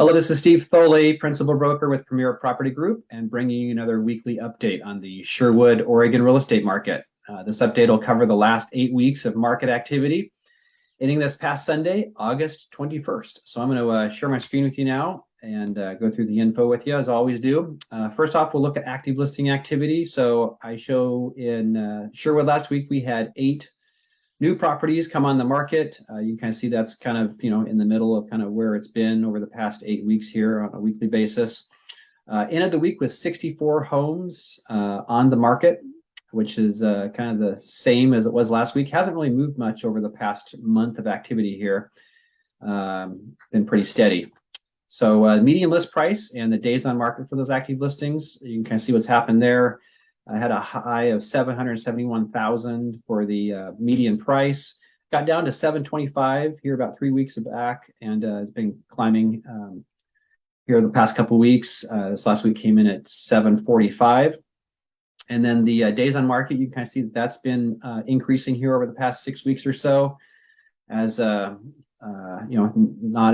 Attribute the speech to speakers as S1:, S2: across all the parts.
S1: Hello, this is Steve Thoele, Principal Broker with Premier Property Group, and bringing you another weekly update on the Sherwood Oregon real estate market. This update will cover the last 8 weeks of market activity, ending this past Sunday, August 21st. So I'm going to share my screen with you now and go through the info with you, as I always do. First off, we'll look at active listing activity. So I show in Sherwood last week, we had 8 new properties come on the market. You can kind of see that's kind of, in the middle of kind of where it's been over the past 8 weeks here on a weekly basis. Ended the week with 64 homes on the market, which is kind of the same as it was last week. Hasn't really moved much over the past month of activity here. Been pretty steady. So median list price and the days on market for those active listings, you can kind of see what's happened there. I had a high of 771,000 for the median price. Got down to 725 here about 3 weeks back, and has been climbing here the past couple of weeks. This last week came in at 745. And then the days on market, you can kind of see that that's been increasing here over the past 6 weeks or so, as not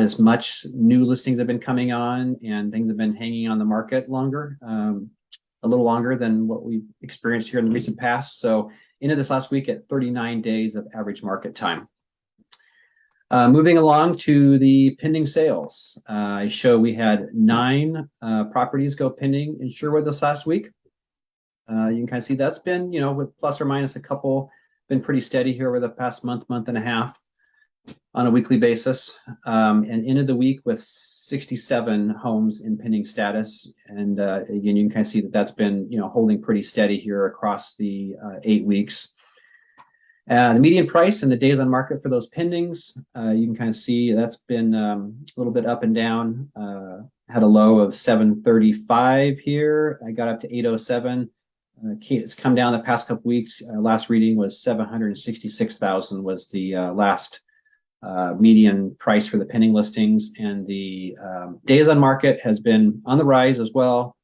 S1: as much new listings have been coming on, and things have been hanging on the market longer. A little longer than what we've experienced here in the recent past. So ended this last week at 39 days of average market time. Moving along to the pending sales. I show we had 9 properties go pending in Sherwood this last week. You can kind of see that's been, with plus or minus a couple, been pretty steady here over the past month and a half on a weekly basis, and ended the week with 67 homes in pending status. And again, you can kind of see that that's been, holding pretty steady here across the 8 weeks. The median price and the days on market for those pendings, you can kind of see that's been a little bit up and down. Had a low of 735 here. I got up to 807. It's come down the past couple weeks. Last reading was 766,000 was the last median price for the pending listings, and the days on market has been on the rise as well.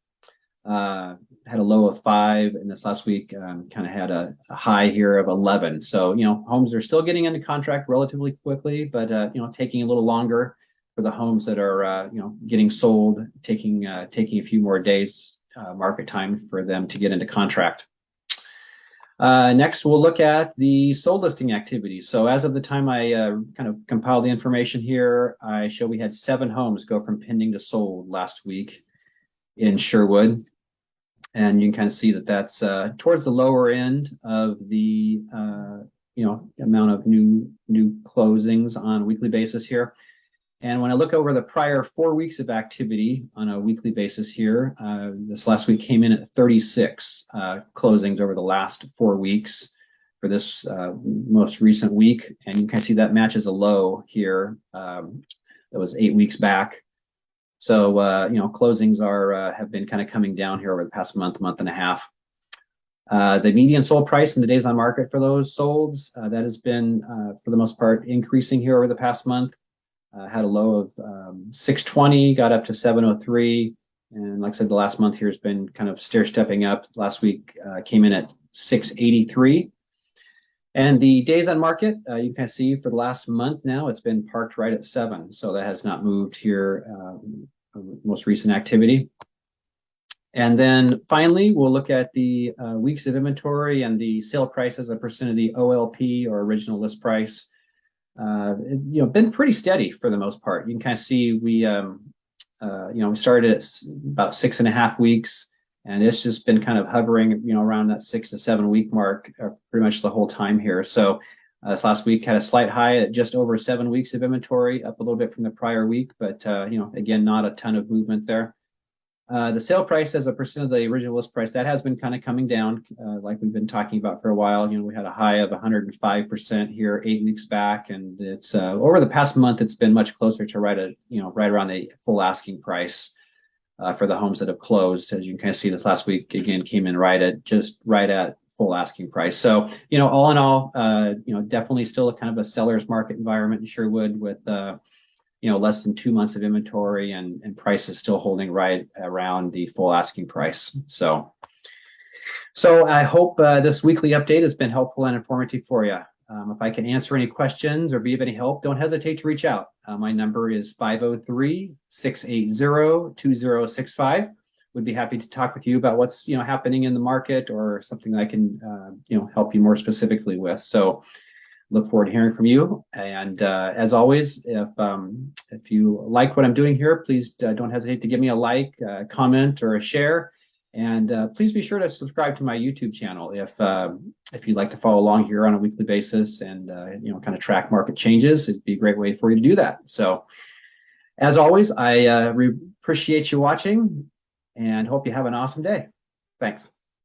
S1: Had a low of 5, and this last week kind of had a high here of 11. So homes are still getting into contract relatively quickly, but taking a little longer for the homes that are getting sold, taking a few more days market time for them to get into contract. Next, we'll look at the sold listing activity. So as of the time I kind of compiled the information here, I show we had 7 homes go from pending to sold last week in Sherwood. And you can kind of see that that's towards the lower end of the amount of new closings on a weekly basis here. And when I look over the prior 4 weeks of activity on a weekly basis here, this last week came in at 36 closings over the last 4 weeks for this most recent week. And you can see that matches a low here that was 8 weeks back. So, closings have been kind of coming down here over the past month and a half. The median sold price and the days on market for those solds, that has been, for the most part, increasing here over the past month. Had a low of 620, got up to 703. And like I said, the last month here has been kind of stair-stepping up. Last week came in at 683. And the days on market, you can kind of see for the last month now, it's been parked right at 7. So that has not moved here, most recent activity. And then finally, we'll look at the weeks of inventory and the sale price as a percent of the OLP, or original list price. Been pretty steady for the most part. You can kind of see we started at about 6.5 weeks, and it's just been kind of hovering, around that 6 to 7 week mark pretty much the whole time here. So this last week had a slight high at just over 7 weeks of inventory, up a little bit from the prior week, but again, not a ton of movement there. The sale price as a percent of the original list price, that has been kind of coming down, like we've been talking about for a while. We had a high of 105% here 8 weeks back, and it's over the past month, it's been much closer to right around the full asking price for the homes that have closed. As you can kind of see, this last week again came in right at full asking price. So all in all, definitely still a kind of a seller's market environment in Sherwood with less than 2 months of inventory, and prices still holding right around the full asking price. So I hope this weekly update has been helpful and informative for you. If I can answer any questions or be of any help, don't hesitate to reach out. My number is 503-680-2065. Would be happy to talk with you about what's happening in the market or something that I can help you more specifically with. So look forward to hearing from you. And as always, if you like what I'm doing here, please don't hesitate to give me a like, a comment, or a share. And please be sure to subscribe to my YouTube channel if you'd like to follow along here on a weekly basis and kind of track market changes. It'd be a great way for you to do that. So as always, I appreciate you watching and hope you have an awesome day. Thanks.